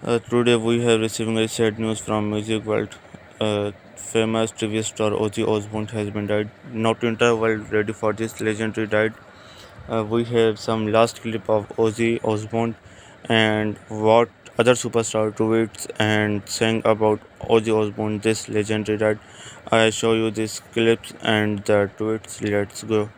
Today we have receiving a sad news from music world. Famous TV star Ozzy Osbourne has been died. Not the entire world ready for this legendary died. We have some last clip of Ozzy Osbourne and what other superstar tweets and sang about Ozzy Osbourne. This legendary died. I show you these clips and the tweets. Let's go.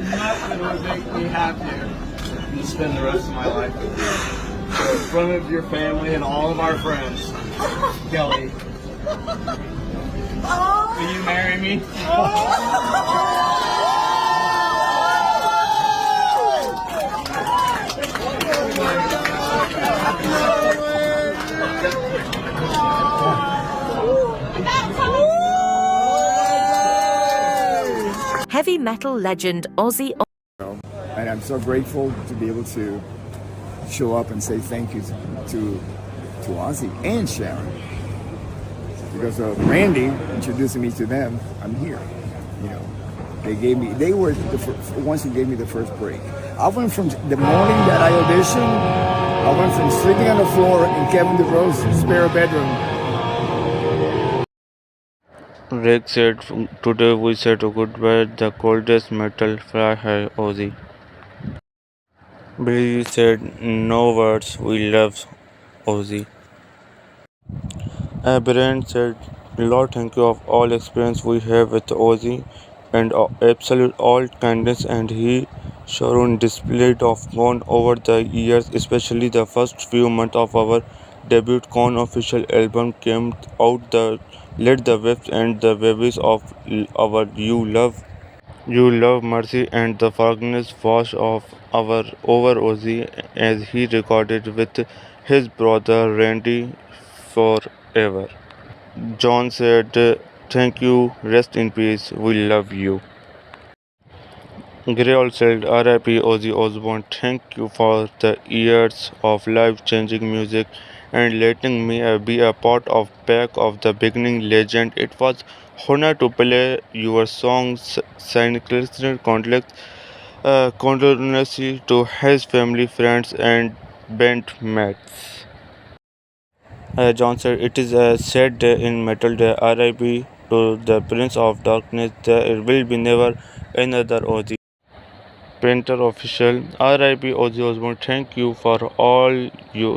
Nothing would make me happier than to spend the rest of my life with you. So in front of your family and all of our friends, Kelly, will you marry me? Heavy metal legend Ozzy And I'm so grateful to be able to show up and say thank you to Ozzy and Sharon. Because of Randy introducing me to them, I'm here. You know, they were the ones who gave me the first break. I went from the morning that I auditioned, I went from sleeping on the floor in Kevin DeRose's spare bedroom. Rick said, "Today we said goodbye the coldest metal fly high Ozzy." Billy said, "No words, we love Ozzy." Brent said, "Lord, thank you of all experience we have with Ozzy and absolute all kindness and he Sharon displayed of gone over the years, especially the first few months of our debut Con official album came out the let the waves and the waves of our you love mercy and the forgiveness wash of our over Ozzy as he recorded with his brother Randy forever." John said, "Thank you, rest in peace, we love you." Gray said, "R.I.P. Ozzy Osbourne, thank you for the years of life-changing music and letting me be a part of back of the beginning legend. It was honor to play your songs, sincere condolences to his family, friends, and bandmates." John said, "It is a sad day in Metal Day. R.I.P. to the Prince of Darkness. There will be never another Ozzy." Painter official, R.I.P. Ozzy Osbourne. Thank you for all you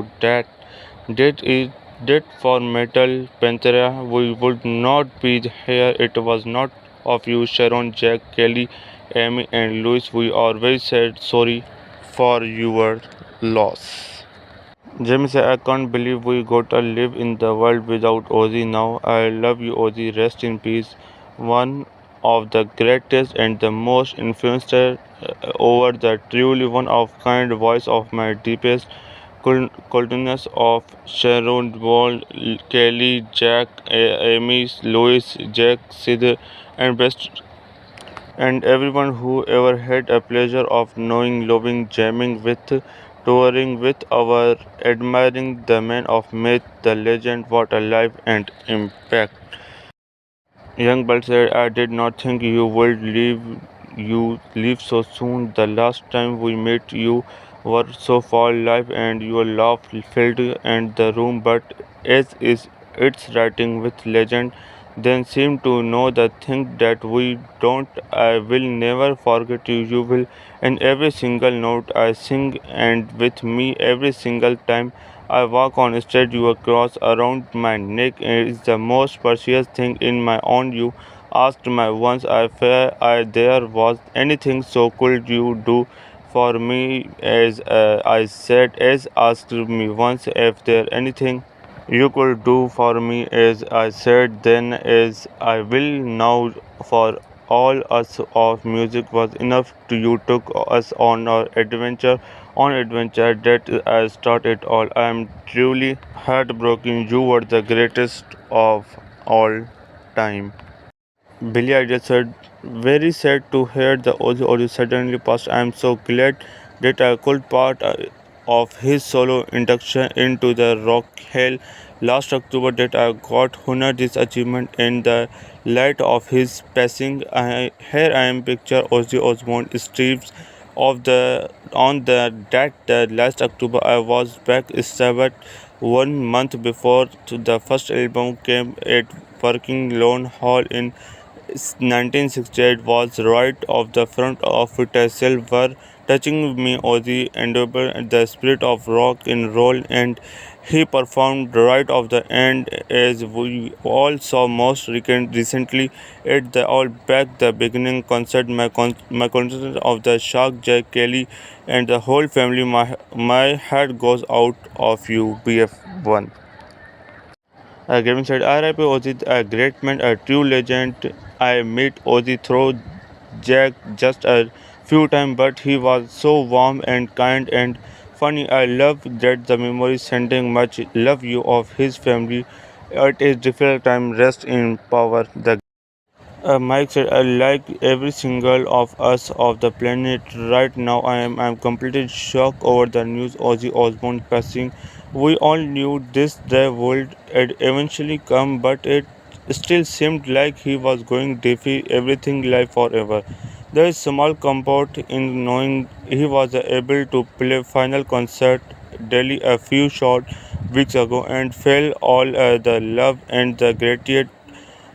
did for Metal Pantera. We would not be here. It was not of you, Sharon, Jack, Kelly, Amy, and Louis. We always said sorry for your loss." Jamie said, "I can't believe we gotta live in the world without Ozzy now. I love you, Ozzy. Rest in peace. One of the greatest and the most influential over the truly one of kind voice of my deepest coldness of Sharon Wall, Kelly, Jack, Amy, Louis, Jack, Sid, and best and everyone who ever had a pleasure of knowing, loving, jamming with, touring with, our admiring the man of myth, the legend, what a life and impact." Young Bell said, "I did not think you leave so soon. The last time we met you were so far alive and your laugh filled and the room, but as is its writing with legend, then seem to know the thing that we don't. I will never forget you. You will, and every single note I sing and with me every single time I walk on stage. Your cross around my neck is the most precious thing in my own. You asked me once if there was anything so could you do for me as I said as asked me once if there anything you could do for me as I said then as I will now for all us of music was enough to you took us on adventure that I started all. I am truly heartbroken. You were the greatest of all time." Billy Idol said, "Very sad to hear the audio suddenly passed. I am so glad that I could part of his solo induction into the Rock Hell last October that I got honor this achievement in the light of his passing. Here I am picture Ozzy Osbourne, Steve's of the on the last October I was back Sabbath 1 month before the first album came at Working Lone Hall in 1968 was right off the front of it as silver, touching me Ozzy endeavor the spirit of rock and roll, and he performed right off the end as we all saw most recently at the All Back the beginning concert. My concert of the Shark Jack Kelly and the whole family. My heart goes out of you, BF1. Gavin said, RIP Ozzy, a great man, a true legend. I met Ozzy through Jack just a few times, but he was so warm and kind and funny. I love that the memory sending much love you of his family at a difficult time. Rest in power. The Mike said, I like every single of us of the planet right now. I am completely shocked over the news Ozzy Osbourne passing. We all knew this day would eventually come, but it still seemed like he was going defy everything life forever. There is small comfort in knowing he was able to play final concert daily a few short weeks ago and felt all the love and the gratitude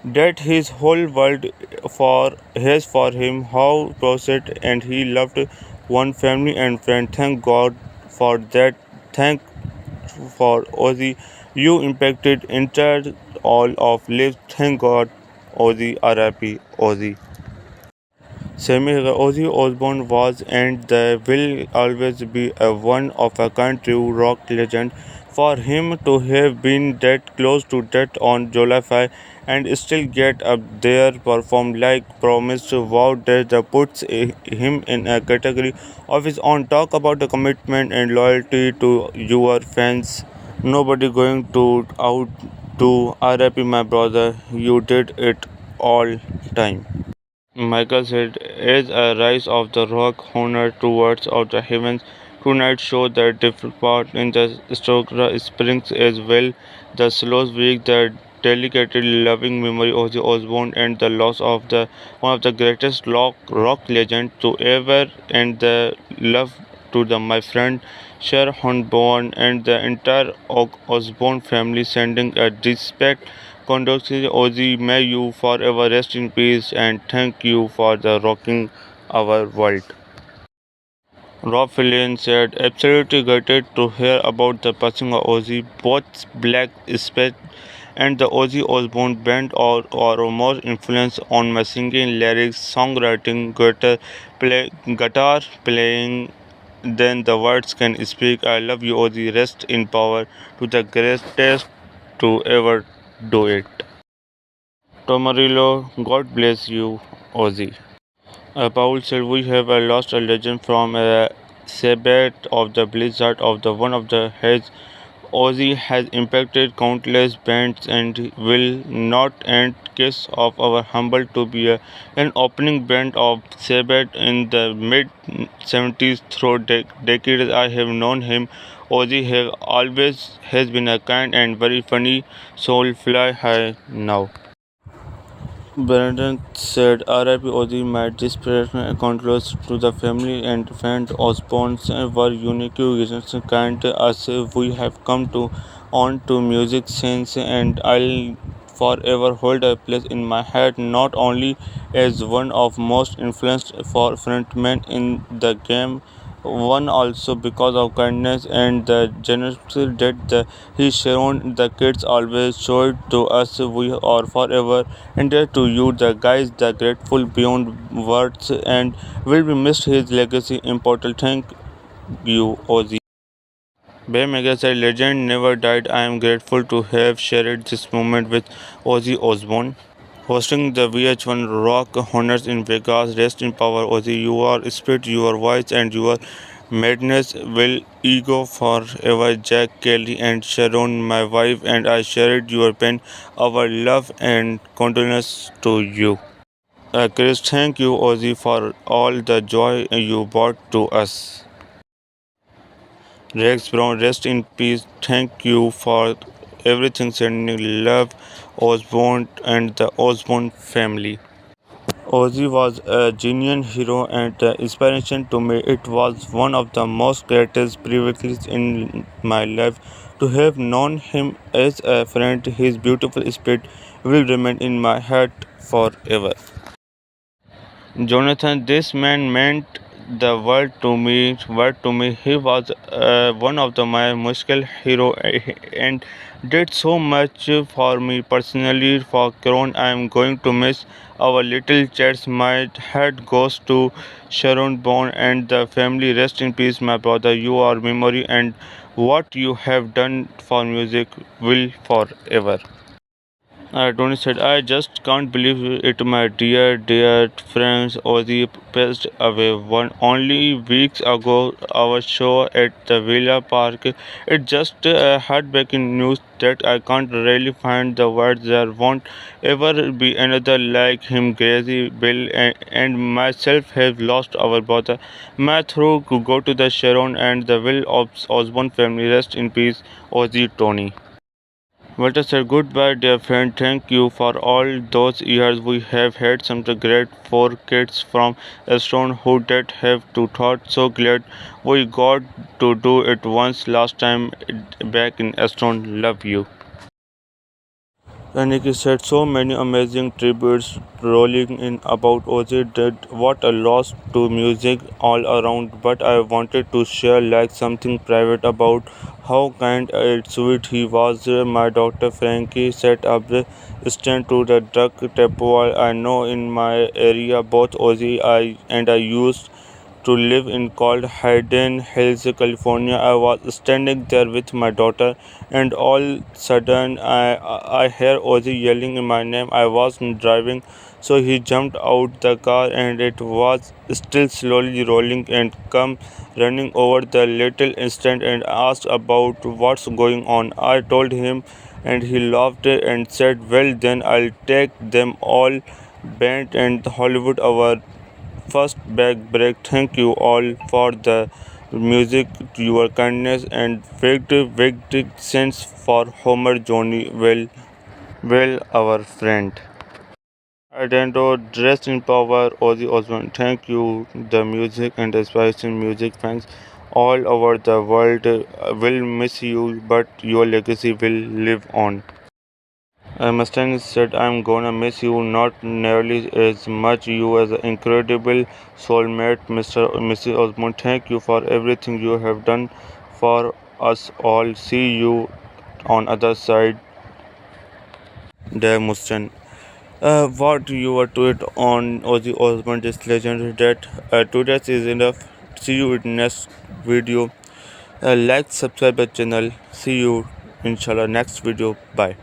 that his whole world for has for him, how processed and he loved one family and friend. Thank God for that. Thank for Ozzy. You impacted entire all of lives. Thank God, Ozzy. R.I.P. Ozzy. Sammy Ozzy Osbourne was and will always be a one of a kind true rock legend. For him to have been that close to death on July 5 and still get up there perform like promised, wow, that puts him in a category of his own. Talk about the commitment and loyalty to your fans. Nobody going to out to RIP my brother. You did it all time. Michael said, as a rise of the rock honor towards of the heavens, tonight show the different part in the Stoker Springs as well. The slow week, the delicate loving memory of the Osborne and the loss of the one of the greatest rock legend to ever and the love to the my friend Sharon Bourne and the entire Osborne family sending a respect condolences Ozzy, may you forever rest in peace and thank you for the rocking our world. Rob Fillion said, absolutely gutted to hear about the passing of Ozzy. Both Black Spade and the Ozzy Osbourne band are more influence on my singing, lyrics, songwriting, guitar playing than the words can speak. I love you, Ozzy. Rest in power to the greatest to ever do it. Tomarillo, God bless you, Ozzy. Paul said, we have lost a legend from a Sabbath of the Blizzard of the one of the heads. Ozzy has impacted countless bands and will not end case of our humble to be an opening band of Sabbath in the mid 70s through decades I have known him. Ozzy have always has been a kind and very funny soul fly high now. Brandon said, R.I.P. Ozzy made this personal condolence to the family and friends. Osbournes were unique musicians, kind as we have come to on to music since, and I'll forever hold a place in my heart, not only as one of most influenced for frontmen in the game, one also because of kindness and the generosity that he shown the kids always showed to us. We are forever indebted to you, the guys, the grateful beyond words, and will be missed. His legacy important. Thank you, Ozzy. Mega said, legend never died. I am grateful to have shared this moment with Ozzy Osbourne. Hosting the VH1 Rock Honors in Vegas, rest in power, Ozzy. Your spirit, your voice, and your madness will ego forever. Jack Kelly and Sharon, my wife, and I shared your pain, our love, and condolence to you. Chris, thank you, Ozzy, for all the joy you brought to us. Rex Brown, rest in peace. Thank you for everything, sending love, Osborne and the Osborne family. Ozzy was a genuine hero and inspiration to me. It was one of the most greatest privileges in my life to have known him as a friend. His beautiful spirit will remain in my heart forever. Jonathan, this man meant the world to me. World to me. He was one of my musical hero and did so much for me personally. For Kron, I am going to miss our little chats. My heart goes to Sharon Bone and the family. Rest in peace, my brother. You are memory and what you have done for music will forever. Tony said, I just can't believe it, my dear friends. Ozzy passed away only weeks ago. Our show at the Villa Park. It's just heartbreaking news that I can't really find the words. There won't ever be another like him. Crazy Bill and myself have lost our brother. My throat to go to the Sharon and the Will of Osborne family. Rest in peace, Ozzy Tony. Walter said, Goodbye, dear friend. Thank you for all those years. We have had some great four kids from Estron who did have to thought. So glad we got to do it once last time back in Estron. Love you. Aniki said so many amazing tributes rolling in about Ozzy did what a loss to music all around, but I wanted to share like something private about how kind and sweet he was. My daughter Frankie set up the stand to the drug depot. I know in my area both Ozzy and I used to live in called Hayden Hills, California. I was standing there with my daughter, and all sudden I hear Ozzy yelling my name. I was driving, so he jumped out the car, and it was still slowly rolling and come running over the little instant and asked about what's going on. I told him, and he laughed and said, "Well, then I'll take them all." Band and Hollywood, our first back break. Thank you all for the music, your kindness, and victory sense for Homer Johnny well, our friend. Adendo dressed in power, Ozzy Osbourne. Thank you, the music and inspiration music fans all over the world will miss you, but your legacy will live on. Mustang said, I'm gonna miss you not nearly as much you as an incredible soulmate, Mrs. Osmond. Thank you for everything you have done for us all. See you on other side, dear Mustang. What your tweet on Ozzy Osbourne this legend that today is enough. See you in next video. Like, subscribe the channel. See you inshallah next video. Bye.